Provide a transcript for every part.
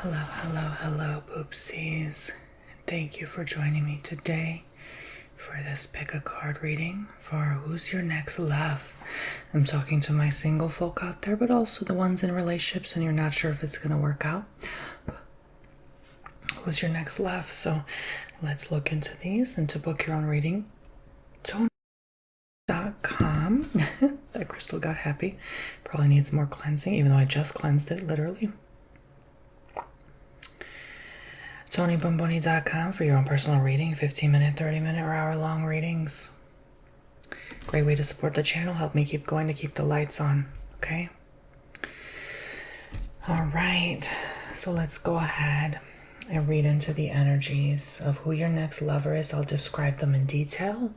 Hello, poopsies. Thank you for joining me today for this pick a card reading for who's your next love. I'm talking to my single folk out there, but also the ones in relationships and you're not sure if it's going to work out. Who's your next love? So let's look into these, and to book your own reading, Bomboni.com. That crystal got happy. Probably needs more cleansing, even though I just cleansed it, literally. Bomboni.com for your own personal reading, 15-minute, 30-minute, or hour-long readings. Great way to support the channel, help me keep going to keep the lights on, okay? All right, so let's go ahead and read into the energies of who your next lover is. I'll describe them in detail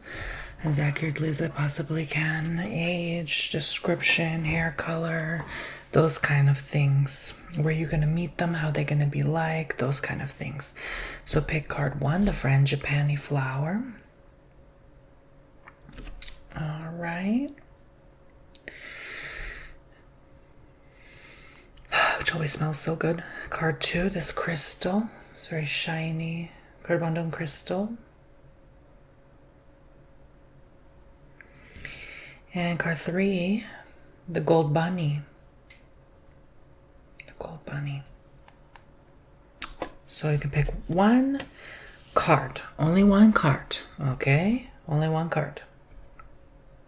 as accurately as I possibly can. Age, description, hair color, those kind of things. Where you're going to meet them, how they're going to be like, those kind of things. So pick card 1, the frangipani flower. All right. Which always smells so good. Card 2, this crystal. It's very shiny. Carbondon crystal. And card 3, the gold bunny. Gold bunny. So you can pick one card, only one card, okay? Only one card.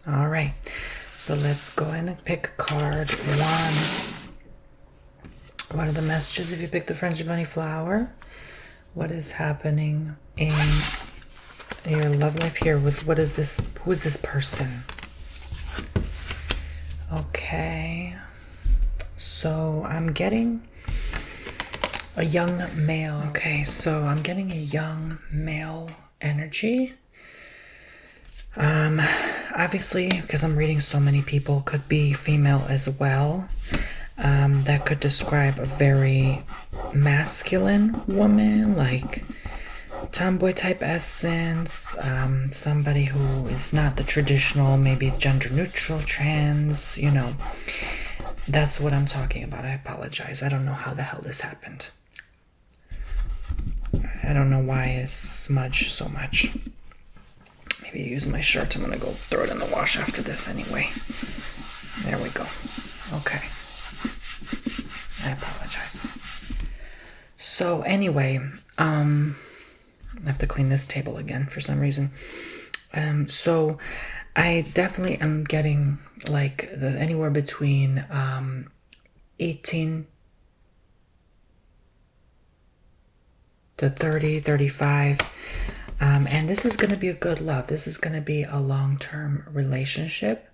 All right, so let's go ahead and pick card 1. What are the messages if you pick the frangipani flower? What is happening in your love life here with what is this? Who is this person? Okay. So I'm getting a young male. Okay, so I'm getting a young male energy. Obviously, because I'm reading so many people, could be female as well. That could describe a very masculine woman, like tomboy type essence. Somebody who is not the traditional, maybe gender neutral, trans, you know. That's what I'm talking about. I apologize. I don't know how the hell this happened. I don't know why it's smudged so much. Maybe using my shirt. I'm going to go throw it in the wash after this anyway. There we go. Okay. I apologize. So anyway, I have to clean this table again for some reason. So I definitely am getting like anywhere between 18 to 30, 35. And this is going to be a good love. This is going to be a long-term relationship.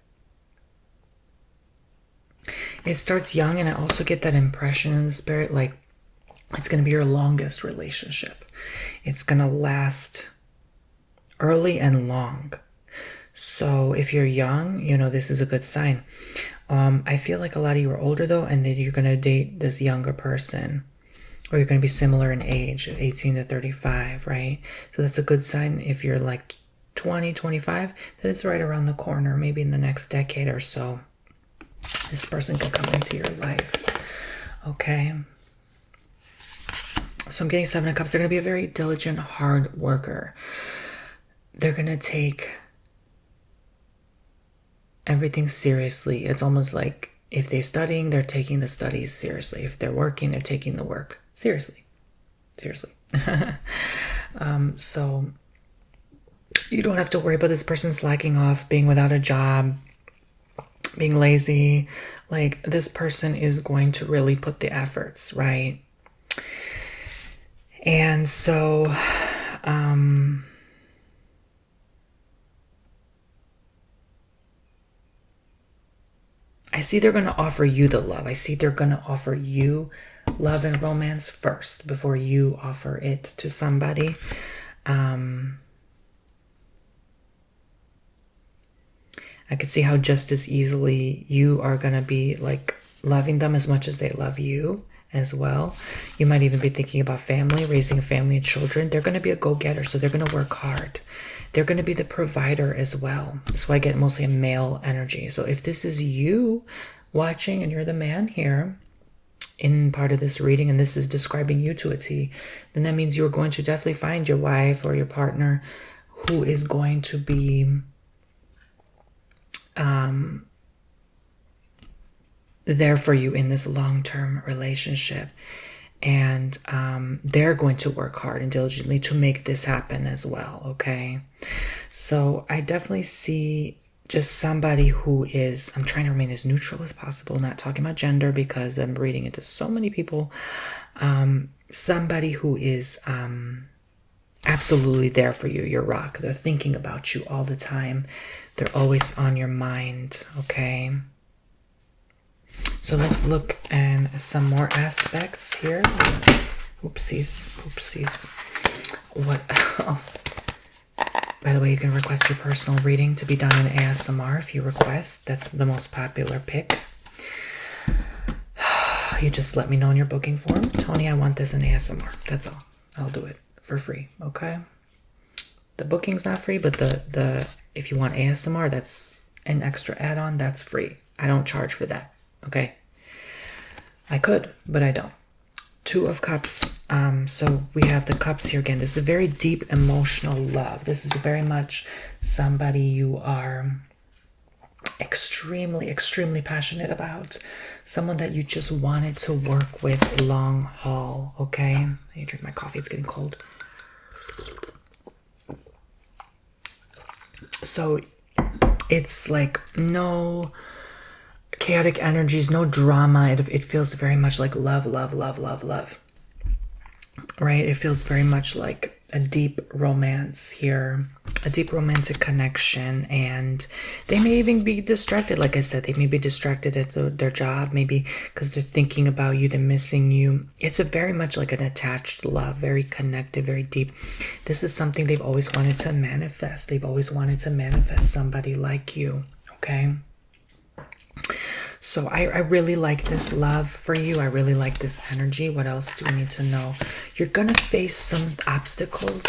It starts young, and I also get that impression in the spirit, like it's going to be your longest relationship. It's going to last early and long. So if you're young, you know, this is a good sign. I feel like a lot of you are older though, and that you're going to date this younger person, or you're going to be similar in age, 18 to 35, right? So that's a good sign. If you're like 20, 25, that it's right around the corner, maybe in the next decade or so. This person can come into your life, okay? So I'm getting 7 of Cups. They're going to be a very diligent, hard worker. They're going to take everything seriously. It's almost like if they're studying, they're taking the studies seriously. If they're working, they're taking the work seriously. So you don't have to worry about this person slacking off, being without a job, being lazy. Like, this person is going to really put the efforts, right? And so I see they're going to offer you the love. I see they're going to offer you love and romance first before you offer it to somebody. I could see how just as easily you are going to be like loving them as much as they love you as well. You might even be thinking about family, raising a family and children. They're going to be a go-getter, so they're going to work hard. They're going to be the provider as well. That's why I get mostly a male energy. So if this is you watching and you're the man here, in part of this reading, and this is describing you to a T, then that means you're going to definitely find your wife or your partner who is going to be there for you in this long-term relationship. And they're going to work hard and diligently to make this happen as well, okay? So I definitely see just somebody who is, I'm trying to remain as neutral as possible, not talking about gender because I'm reading into so many people. Somebody who is absolutely there for you, your rock. They're thinking about you all the time. They're always on your mind, okay? So let's look at some more aspects here. Oopsies. What else? By the way, you can request your personal reading to be done in ASMR if you request. That's the most popular pick. You just let me know in your booking form. Tony, I want this in ASMR. That's all. I'll do it for free, okay? The booking's not free, but the if you want ASMR, that's an extra add-on, that's free. I don't charge for that, okay? I could, but I don't. Two of Cups. So we have the Cups here again. This is a very deep emotional love. This is very much somebody you are extremely, extremely passionate about. Someone that you just wanted to work with long haul, okay? I need to drink my coffee. It's getting cold. So it's like no chaotic energies, no drama. It feels very much like love, right? It feels very much like a deep romance here, a deep romantic connection. And they may even be distracted. Like I said, they may be distracted at their job, maybe because they're thinking about you, they're missing you. It's a very much like an attached love, very connected, very deep. This is something they've always wanted to manifest. They've always wanted to manifest somebody like you, okay? So I really like this love for you. I really like this energy. What else do we need to know? You're going to face some obstacles,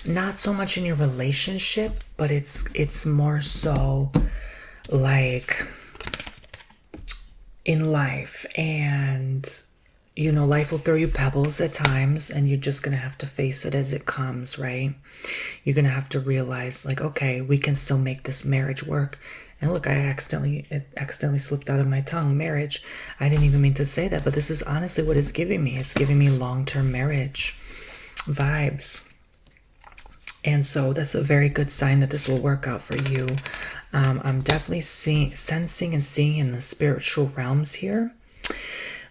not so much in your relationship, but it's more so like in life. And, you know, life will throw you pebbles at times, and you're just going to have to face it as it comes, right? You're going to have to realize, like, okay, we can still make this marriage work. And look, it accidentally slipped out of my tongue, marriage. I didn't even mean to say that, but this is honestly what it's giving me. It's giving me long-term marriage vibes. And so that's a very good sign that this will work out for you. I'm definitely sensing and seeing in the spiritual realms here.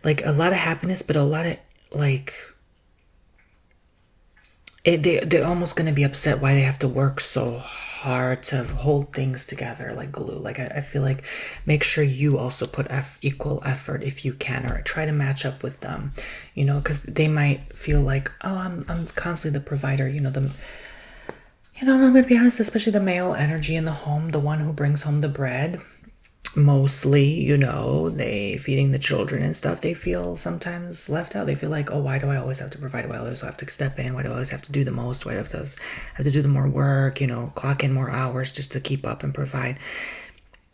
Like a lot of happiness, but a lot of like... They're almost going to be upset why they have to work so hard to hold things together like glue. Like I feel like make sure you also put equal effort if you can, or try to match up with them, you know, because they might feel like, oh, I'm constantly the provider, you know, I'm going to be honest, especially the male energy in the home, the one who brings home the bread. Mostly, you know, they feeding the children and stuff, they feel sometimes left out. They feel like, oh, why do I always have to provide? Why do I always have to step in? Why do I always have to do the most? Why do I have to do the more work, you know, clock in more hours just to keep up and provide?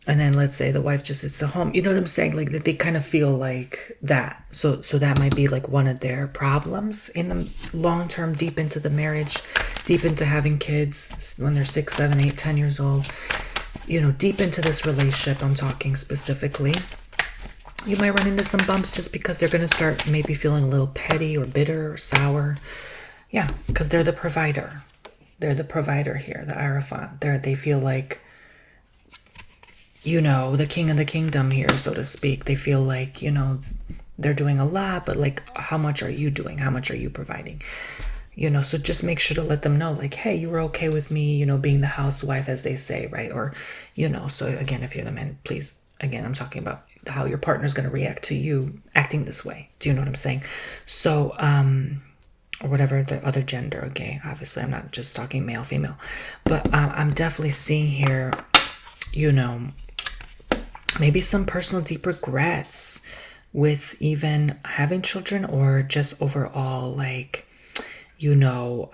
And then let's say the wife just sits at home. You know what I'm saying? Like that they kind of feel like that. So that might be like one of their problems in the long term, deep into the marriage, deep into having kids when they're 6, 7, 8, 10 years old. You know, deep into this relationship, I'm talking specifically, you might run into some bumps just because they're going to start maybe feeling a little petty or bitter or sour. Yeah, because they're the provider. They're the provider here, the Hierophant. They feel like, you know, the king of the kingdom here, so to speak. They feel like, you know, they're doing a lot, but like, how much are you doing? How much are you providing? You know, so just make sure to let them know, like, hey, you were okay with me, you know, being the housewife, as they say, right? Or, you know, so again, if you're the man, please, again, I'm talking about how your partner's going to react to you acting this way. Do you know what I'm saying? So, or whatever the other gender, okay? Obviously, I'm not just talking male, female. But I'm definitely seeing here, you know, maybe some personal deep regrets with even having children, or just overall, like, you know,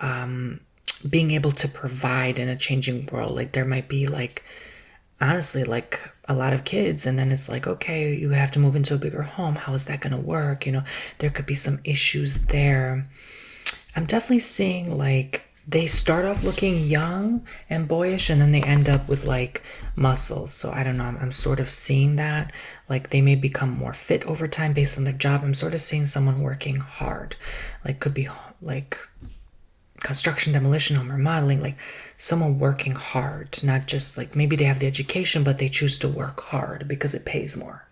being able to provide in a changing world. Like there might be like honestly like a lot of kids, and then it's like, okay, you have to move into a bigger home. How is that going to work? There could be some issues there. I'm definitely seeing like they start off looking young and boyish, and then they end up with like muscles. So I don't know, I'm sort of seeing that. Like they may become more fit over time based on their job. I'm sort of seeing someone working hard. Like could be like construction, demolition, home remodeling, like someone working hard, not just like maybe they have the education, but they choose to work hard because it pays more.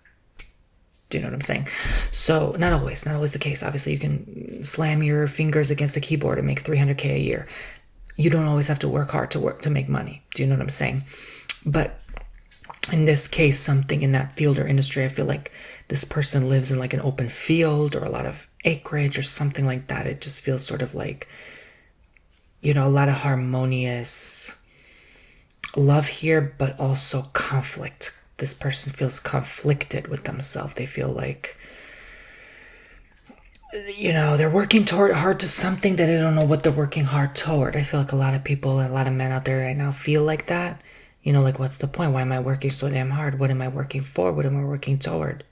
Do you know what I'm saying? So not always the case. Obviously, you can slam your fingers against the keyboard and make 300K a year. You don't always have to work hard to make money. Do you know what I'm saying? But in this case, something in that field or industry, I feel like this person lives in like an open field or a lot of acreage or something like that. It just feels sort of like, a lot of harmonious love here, but also conflict. This person feels conflicted with themselves. They feel like, they're working hard to something that they don't know what they're working hard toward. I feel like a lot of people and a lot of men out there right now feel like that. Like, what's the point? Why am I working so damn hard? What am I working for? What am I working toward?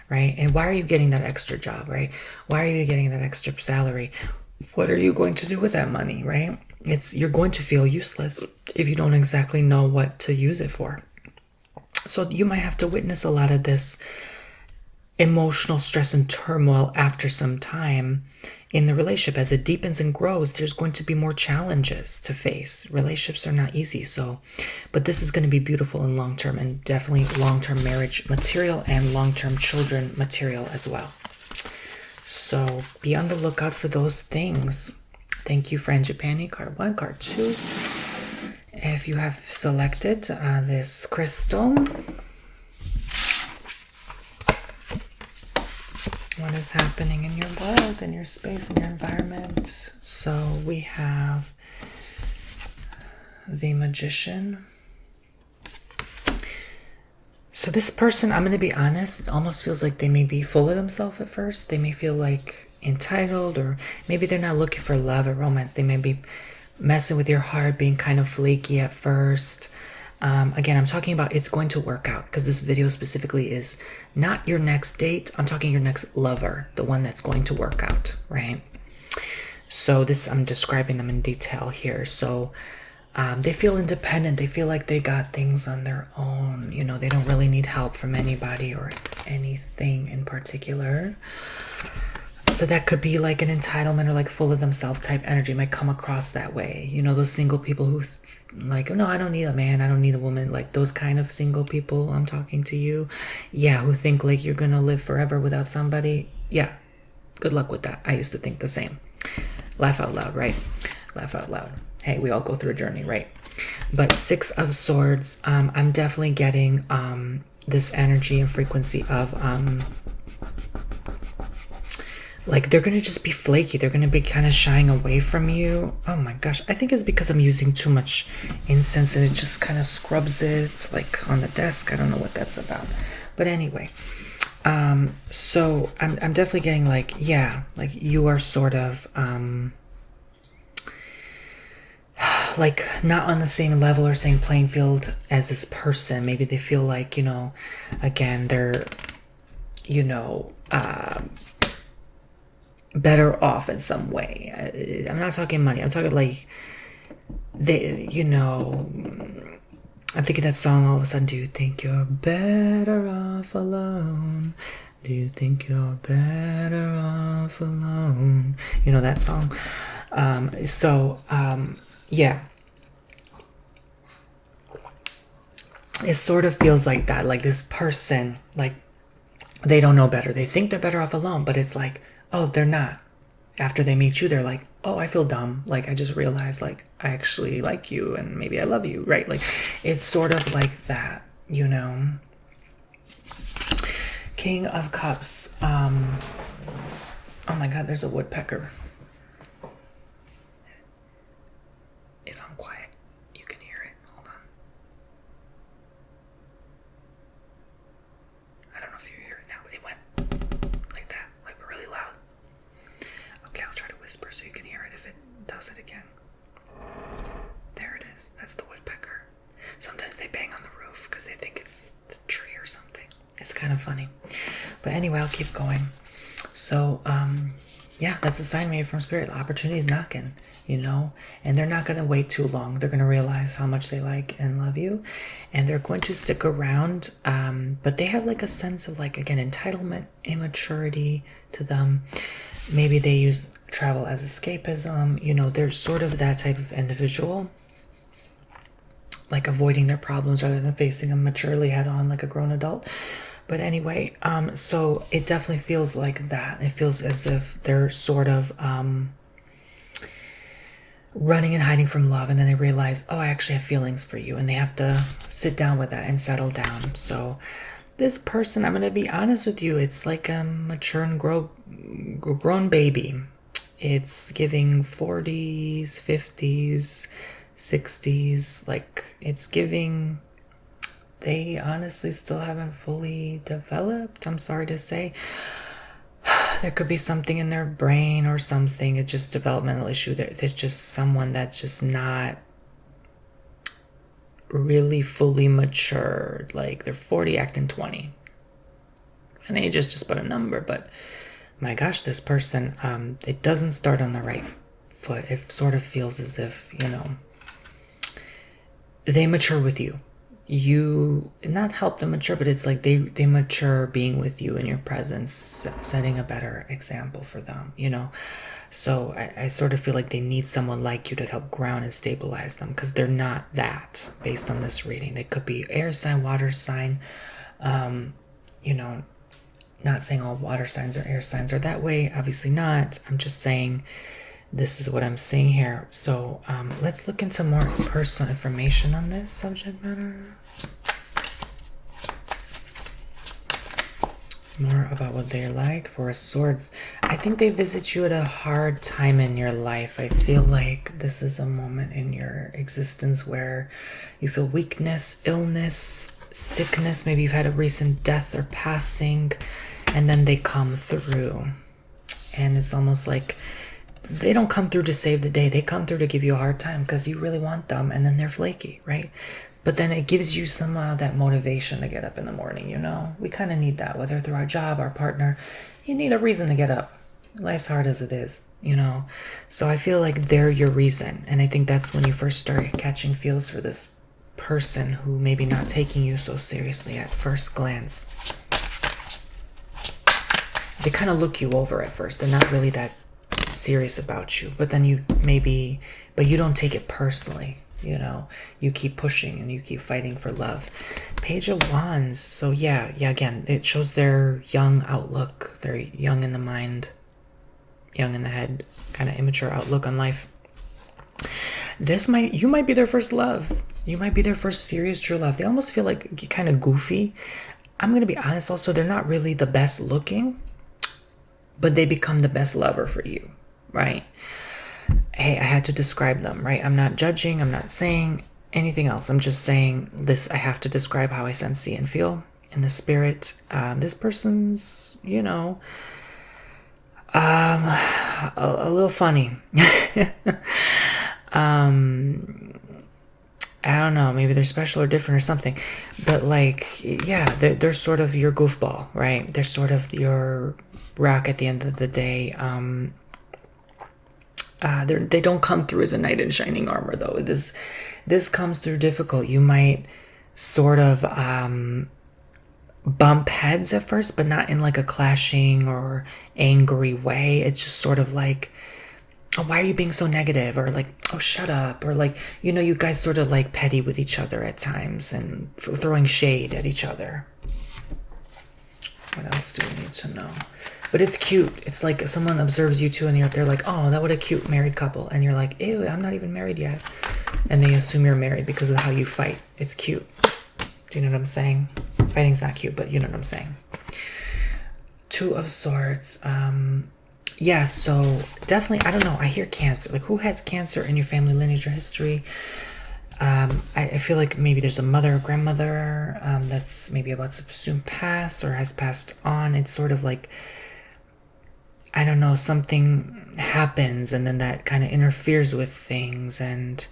Right? And why are you getting that extra job, right? Why are you getting that extra salary? What are you going to do with that money, right? You're going to feel useless if you don't exactly know what to use it for. So you might have to witness a lot of this emotional stress and turmoil after some time in the relationship. As it deepens and grows, there's going to be more challenges to face. Relationships are not easy, but this is going to be beautiful and long-term, and definitely long-term marriage material and long-term children material as well. So be on the lookout for those things. Thank you, Frangipani. Card 1, card 2. If you have selected this crystal, what is happening in your world, in your space, in your environment? So we have the Magician. So this person, I'm going to be honest, it almost feels like they may be full of themselves at first. They may feel like entitled, or maybe they're not looking for love or romance. They may be messing with your heart, being kind of flaky at first. Again, I'm talking about it's going to work out, because this video specifically is not your next date. I'm talking your next lover, the one that's going to work out, right? So I'm describing them in detail here. So they feel independent. They feel like they got things on their own. They don't really need help from anybody or anything in particular. So that could be like an entitlement or like full of themselves type energy. Might come across that way. Those single people who like, no, I don't need a man, I don't need a woman. Like those kind of single people, I'm talking to you. Yeah, who think like you're gonna live forever without somebody. Yeah, good luck with that. I used to think the same. Laugh out loud, right? Laugh out loud. Hey, we all go through a journey, right? But 6 of Swords, I'm definitely getting this energy and frequency of like they're gonna just be flaky. They're gonna be kind of shying away from you. Oh my gosh, I think it's because I'm using too much incense and it just kind of scrubs it, like on the desk. I don't know what that's about, but anyway, so I'm definitely getting like, yeah, like you are sort of like not on the same level or same playing field as this person. Maybe they feel like, again, they're better off in some way. I'm not talking money. I'm talking like they, I'm thinking that song all of a sudden. Do you think you're better off alone? Do you think you're better off alone? That song. Yeah. It sort of feels like that. Like this person, like they don't know better. They think they're better off alone, but it's like, oh, they're not. After they meet you, they're like, oh, I feel dumb. Like, I just realized, like, I actually like you and maybe I love you, right? Like, it's sort of like that, King of Cups. Oh my God, there's a woodpecker. If I'm quiet, you can hear it. Hold on. I don't know if you hear it now, but it went like that, like really loud. Okay, I'll try to whisper so you can hear it if it does it again. There it is. That's the woodpecker. Sometimes they bang on the roof. roof because they think it's the tree or something. It's kind of funny. But anyway, I'll keep going. So, yeah, that's a sign maybe from Spirit. The opportunity is knocking, you know, and they're not going to wait too long. They're going to realize how much they like and love you, and they're going to stick around. But they have like a sense of like, again, entitlement, immaturity to them. Maybe they use travel as escapism. You know, they're sort of that type of individual, like avoiding their problems rather than facing them maturely head on like a grown adult. But anyway, so it definitely feels like that. It feels as if they're sort of running and hiding from love, and then they realize, oh, I actually have feelings for you, and they have to sit down with that and settle down. So this person, I'm going to be honest with you, it's like a mature and grown baby. It's giving 40s, 50s, 60s, like it's giving... They honestly still haven't fully developed, I'm sorry to say. There could be something in their brain or something. It's just a developmental issue. There's just someone that's just not really fully matured. Like they're 40 acting 20. And age is just but a number. But my gosh, this person, it doesn't start on the right foot. It sort of feels as if, you know, they mature with you. You not help them mature, but it's like they mature being with you in your presence, setting a better example for them, you know. So I sort of feel like they need someone like you to help ground and stabilize them, because they're not that based on this reading. They could be air sign, water sign, you know, not saying all water signs or air signs are that way, obviously not. I'm just saying this is what I'm seeing here. So let's look into more personal information on this subject matter. More about what they're like. Four of Swords. I think they visit you at a hard time in your life. I feel like this is a moment in your existence where you feel weakness, illness, sickness. Maybe you've had a recent death or passing, and then they come through. And it's almost like they don't come through to save the day. They come through to give you a hard time because you really want them, and then they're flaky, right? But then it gives you some that motivation to get up in the morning, you know? We kind of need that, whether through our job, our partner. You need a reason to get up. Life's hard as it is, you know? So I feel like they're your reason. And I think that's when you first start catching feels for this person who maybe not taking you so seriously at first glance. They kind of look you over at first. They're not really that serious about you. But then you don't take it personally. You know, you keep pushing and you keep fighting for love. Page of Wands. So yeah, again, it shows their young outlook. They're young in the mind, young in the head, kind of immature outlook on life. You might be their first love. You might be their first serious true love. They almost feel like kind of goofy. I'm going to be honest also, they're not really the best looking, but they become the best lover for you, right? Hey, I had to describe them, right? I'm not judging. I'm not saying anything else. I'm just saying this. I have to describe how I sense, see, and feel in the spirit. This person's, you know, a little funny. I don't know. Maybe they're special or different or something. But like, yeah, they're sort of your goofball, right? They're sort of your rock at the end of the day. They don't come through as a knight in shining armor, though. This comes through difficult. You might sort of bump heads at first, but not in like a clashing or angry way. It's just sort of like, oh, why are you being so negative? Or like, oh, shut up. Or like, you know, you guys sort of like petty with each other at times and throwing shade at each other. What else do we need to know? But it's cute. It's like someone observes you two and they're like, oh, that what a cute married couple. And you're like, ew, I'm not even married yet. And they assume you're married because of how you fight. It's cute. Do you know what I'm saying? Fighting's not cute, but you know what I'm saying. Two of Swords. Yeah, so definitely, I don't know. I hear Cancer. Like, who has Cancer in your family lineage or history? I feel like maybe there's a mother or grandmother that's maybe about to soon pass or has passed on. It's sort of like, I don't know, something happens and then that kind of interferes with things, and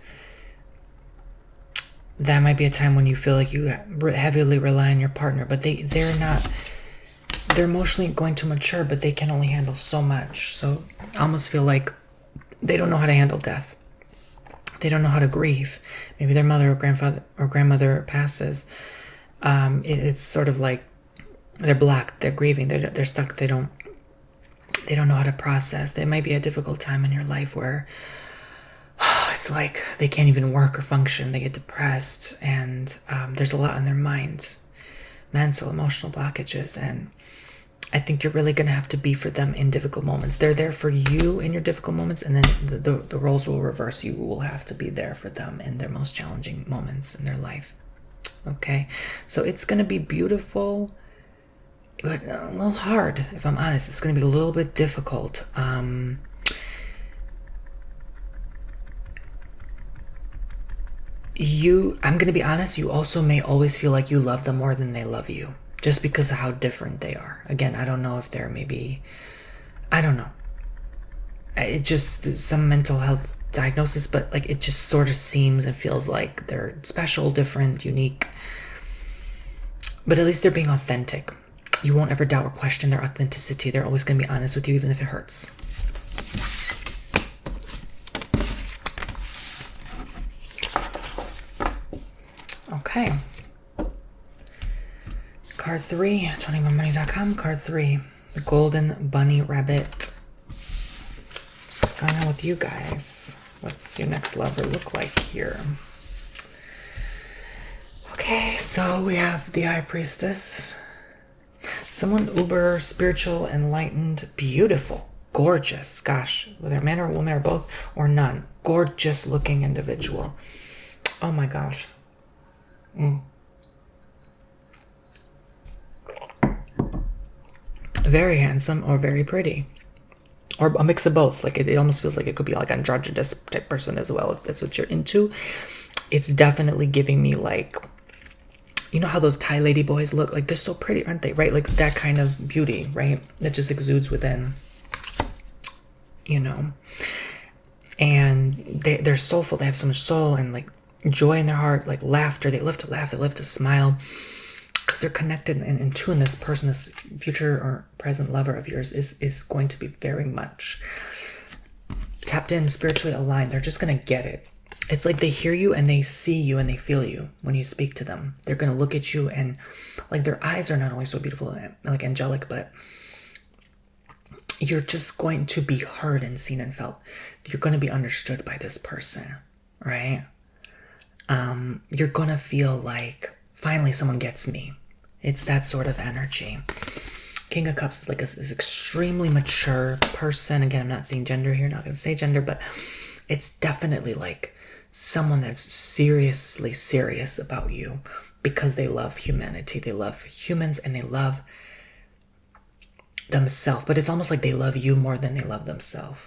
that might be a time when you feel like you heavily rely on your partner, but they're emotionally going to mature, but they can only handle so much. So I almost feel like they don't know how to handle death. They don't know how to grieve. Maybe their mother or grandfather or grandmother passes. It's sort of like they're blocked. They're grieving. They're stuck. They don't know how to process. There might be a difficult time in your life where it's like they can't even work or function. They get depressed, and there's a lot on their mind, mental, emotional blockages. And I think you're really going to have to be for them in difficult moments. They're there for you in your difficult moments, and then the roles will reverse. You will have to be there for them in their most challenging moments in their life. Okay, so it's going to be beautiful, but a little hard, if I'm honest. It's going to be a little bit difficult. I'm going to be honest, you also may always feel like you love them more than they love you, just because of how different they are. Again, I don't know if they're maybe, I don't know. It just, some mental health diagnosis, but like it just sort of seems and feels like they're special, different, unique. But at least they're being authentic. You won't ever doubt or question their authenticity. They're always going to be honest with you, even if it hurts. Okay. Card 3, TonyMoreMoney.com. Card 3, the Golden Bunny Rabbit. What's going on with you guys? What's your next lover look like here? Okay, so we have the High Priestess. Someone uber spiritual, enlightened, beautiful, gorgeous. Gosh, whether a man or a woman or both or none. Gorgeous looking individual. Oh my gosh. Very handsome or very pretty. Or a mix of both. Like it almost feels like it could be like an androgynous type person as well, if that's what you're into. It's definitely giving me like, you know how those Thai lady boys look? Like they're so pretty, aren't they? Right? Like that kind of beauty, right? That just exudes within, you know. And they're soulful. They have so much soul and like joy in their heart, like laughter. They love to laugh. They love to smile. Because they're connected and in tune. This person, this future or present lover of yours is going to be very much tapped in, spiritually aligned. They're just going to get it. It's like they hear you and they see you and they feel you when you speak to them. They're going to look at you and like their eyes are not only so beautiful, like angelic, but you're just going to be heard and seen and felt. You're going to be understood by this person, right? You're going to feel like finally someone gets me. It's that sort of energy. King of Cups is like an extremely mature person. Again, I'm not seeing gender here, not going to say gender, but it's definitely like someone that's seriously serious about you because they love humanity. They love humans and they love themselves. But it's almost like they love you more than they love themselves.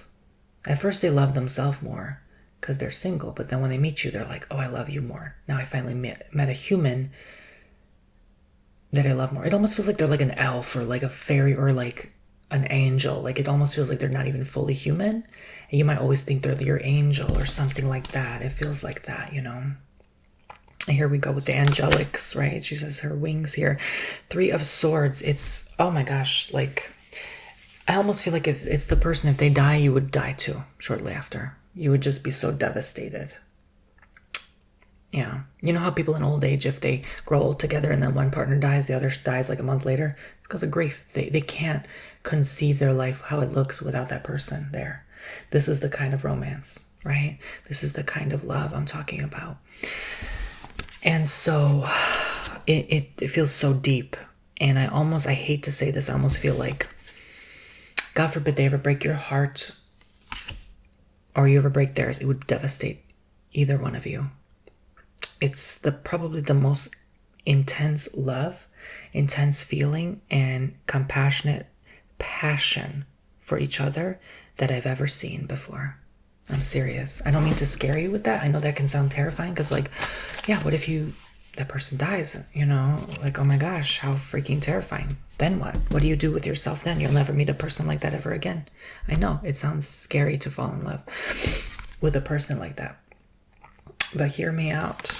At first, they love themselves more because they're single. But then when they meet you, they're like, oh, I love you more. Now I finally met a human that I love more. It almost feels like they're like an elf or like a fairy or like an angel. Like it almost feels like they're not even fully human. And you might always think they're your angel or something like that. It feels like that, you know. And here we go with the angelics, right? She says her wings here. 3 of Swords. It's, oh my gosh, like I almost feel like if it's the person, if they die, you would die too shortly after. You would just be so devastated. Yeah. You know how people in old age, if they grow old together and then one partner dies, the other dies like a month later? It's because of grief. They can't conceive their life how it looks without that person there. This is the kind of romance, right? This is the kind of love I'm talking about. And so it feels so deep. And I hate to say this, I almost feel like, God forbid they ever break your heart or you ever break theirs, it would devastate either one of you. It's probably the most intense love, intense feeling, and compassionate passion for each other that I've ever seen before. I'm serious. I don't mean to scare you with that. I know that can sound terrifying because, like, yeah, what if that person dies? You know, like, oh my gosh, how freaking terrifying. Then what? What do you do with yourself then? You'll never meet a person like that ever again. I know it sounds scary to fall in love with a person like that. But hear me out.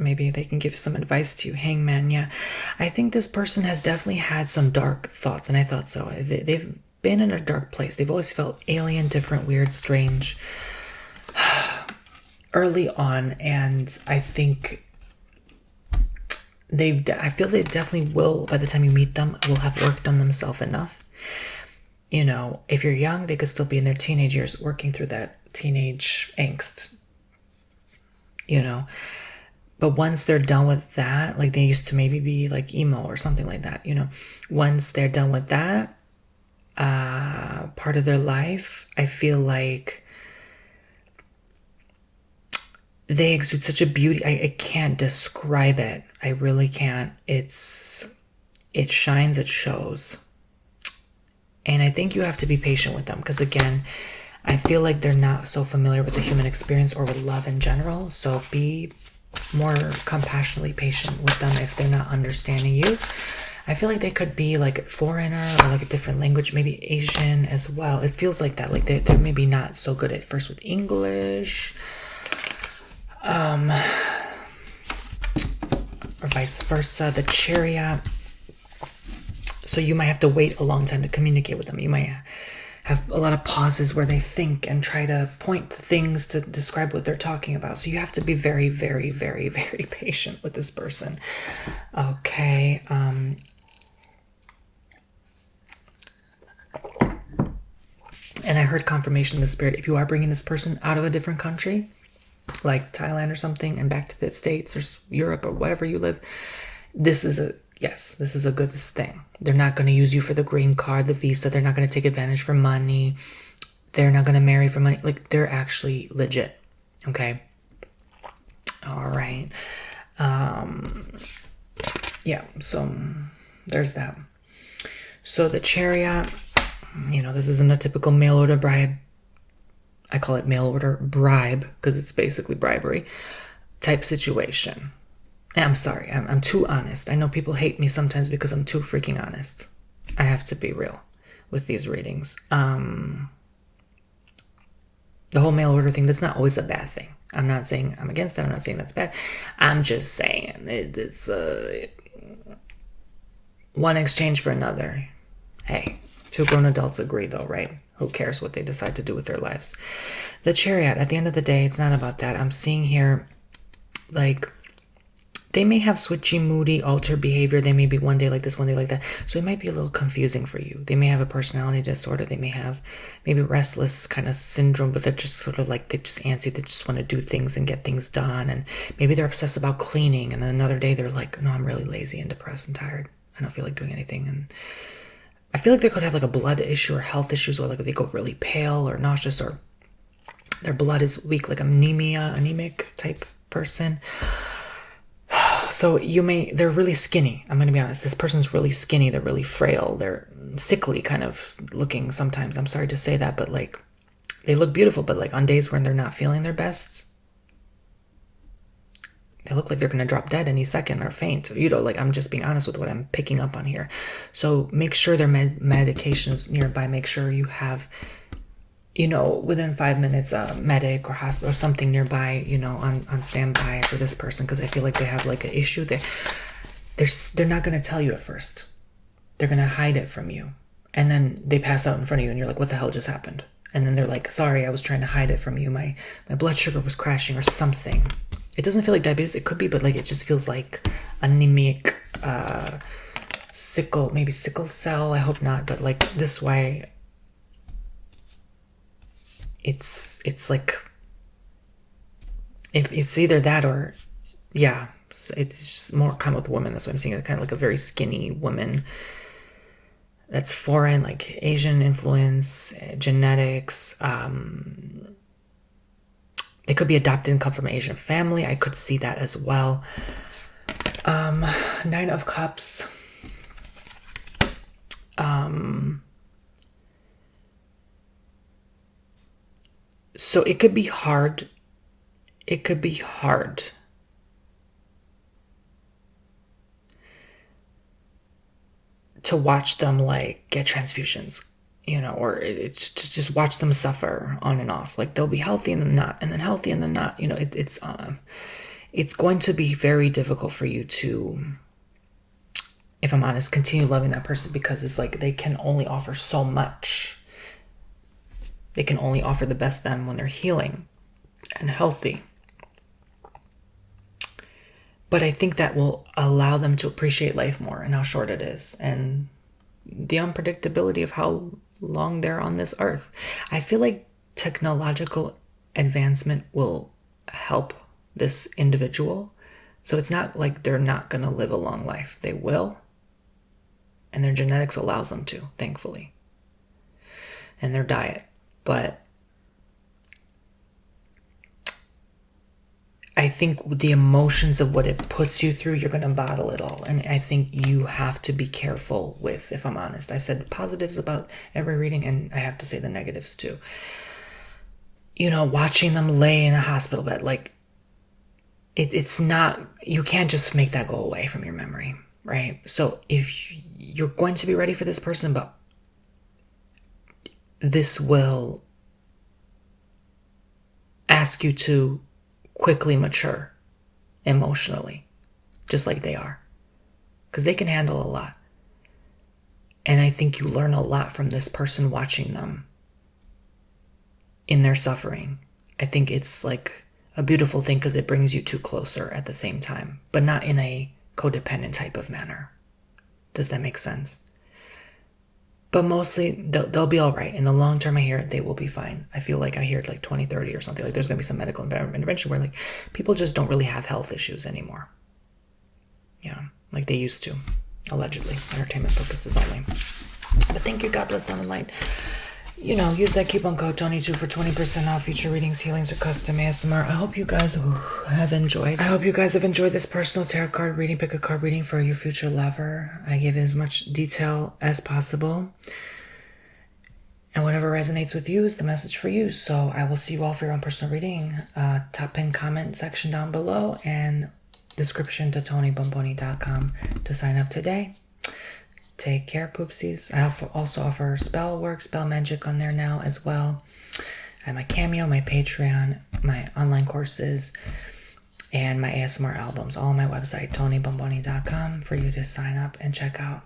maybe they can give some advice to you. Hangman, yeah. I think this person has definitely had some dark thoughts, and I thought so. They've been in a dark place. They've always felt alien, different, weird, strange early on, and I think I feel they definitely will, by the time you meet them, will have worked on themselves enough. You know, if you're young, they could still be in their teenage years working through that teenage angst, you know. But once they're done with that, like they used to maybe be like emo or something like that, you know. Once they're done with that part of their life, I feel like they exude such a beauty. I can't describe it. I really can't. It shines, it shows. And I think you have to be patient with them because, again, I feel like they're not so familiar with the human experience or with love in general. So be more compassionately patient with them if they're not understanding you. I feel like they could be like a foreigner or like a different language, maybe Asian as well. It feels like that. Like they're maybe not so good at first with English. Or vice versa. The Chariot. So you might have to wait a long time to communicate with them. You might have a lot of pauses where they think and try to point to things to describe what they're talking about. So you have to be very, very, very, very patient with this person. Okay. And I heard confirmation in the spirit, if you are bringing this person out of a different country, like Thailand or something, and back to the States or Europe or wherever you live, this is a good thing. They're not going to use you for the green card, the visa. They're not going to take advantage for money. They're not going to marry for money. Like, they're actually legit. Okay? All right. Yeah, so there's that. So the Chariot, you know, this isn't a typical mail order bribe. I call it mail order bribe because it's basically bribery type situation. I'm sorry, I'm too honest. I know people hate me sometimes because I'm too freaking honest. I have to be real with these readings. The whole mail order thing, that's not always a bad thing. I'm not saying I'm against that. I'm not saying that's bad. I'm just saying it's one exchange for another. Hey, two grown adults agree though, right? Who cares what they decide to do with their lives? The Chariot, at the end of the day, it's not about that. I'm seeing here, like, they may have switchy, moody, altered behavior. They may be one day like this, one day like that. So it might be a little confusing for you. They may have a personality disorder. They may have maybe restless kind of syndrome, but they're just sort of like, they're just antsy. They just want to do things and get things done. And maybe they're obsessed about cleaning. And then another day they're like, no, I'm really lazy and depressed and tired. I don't feel like doing anything. And I feel like they could have like a blood issue or health issues, or like they go really pale or nauseous, or their blood is weak, like anemic type person. So they're really skinny. I'm going to be honest. This person's really skinny. They're really frail. They're sickly kind of looking sometimes. I'm sorry to say that, but like they look beautiful, but like on days when they're not feeling their best, they look like they're going to drop dead any second or faint. You know, like I'm just being honest with what I'm picking up on here. So make sure their medications nearby. Make sure you have, you know, within 5 minutes, a medic or hospital or something nearby, you know, on standby for this person, because I feel like they have like an issue. They're not going to tell you at first. They're going to hide it from you. And then they pass out in front of you and you're like, what the hell just happened? And then they're like, sorry, I was trying to hide it from you. My blood sugar was crashing or something. It doesn't feel like diabetes. It could be, but like it just feels like anemic, sickle cell. I hope not. But like this way, it's like it's either that or yeah, it's more common with women. That's what I'm seeing. Kind of like a very skinny woman that's foreign, like Asian influence, genetics. They could be adopted and come from an Asian family. I could see that as well. 9 of Cups. So it could be hard. It could be hard to watch them like get transfusions, you know, or it's to just watch them suffer on and off. Like they'll be healthy and then not, and then healthy and then not. You know, it's going to be very difficult for you to, if I'm honest, continue loving that person, because it's like they can only offer so much. They can only offer the best them when they're healing and healthy. But I think that will allow them to appreciate life more and how short it is, and the unpredictability of how long they're on this earth. I feel like technological advancement will help this individual. So it's not like they're not going to live a long life. They will. And their genetics allows them to, thankfully. And their diet. But I think the emotions of what it puts you through, you're going to bottle it all. And I think you have to be careful with, if I'm honest. I've said positives about every reading, and I have to say the negatives too. You know, watching them lay in a hospital bed, like, it's not, you can't just make that go away from your memory, right? So if you're going to be ready for this person, but this will ask you to quickly mature emotionally, just like they are, because they can handle a lot. And I think you learn a lot from this person, watching them in their suffering. I think it's like a beautiful thing, because it brings you two closer at the same time, but not in a codependent type of manner. Does that make sense? But mostly they'll be all right. In the long term, I hear they will be fine. I feel like I hear it like 2030 or something. Like there's going to be some medical intervention where like people just don't really have health issues anymore. Yeah, like they used to, allegedly, entertainment purposes only. But thank you. God bless, love, and light. You know, use that coupon code Tony2 for 20% off future readings, healings, or custom ASMR. I hope you guys have enjoyed. I hope you guys have enjoyed this personal tarot card reading. Pick a card reading for your future lover. I give as much detail as possible. And whatever resonates with you is the message for you. So I will see you all for your own personal reading. Top pin comment section down below, and description to TonyBomboni.com to sign up today. Take care, poopsies. I also offer spell work, spell magic on there now as well. I have my Cameo, my Patreon, my online courses, and my ASMR albums, all on my website, TonyBomboni.com, for you to sign up and check out.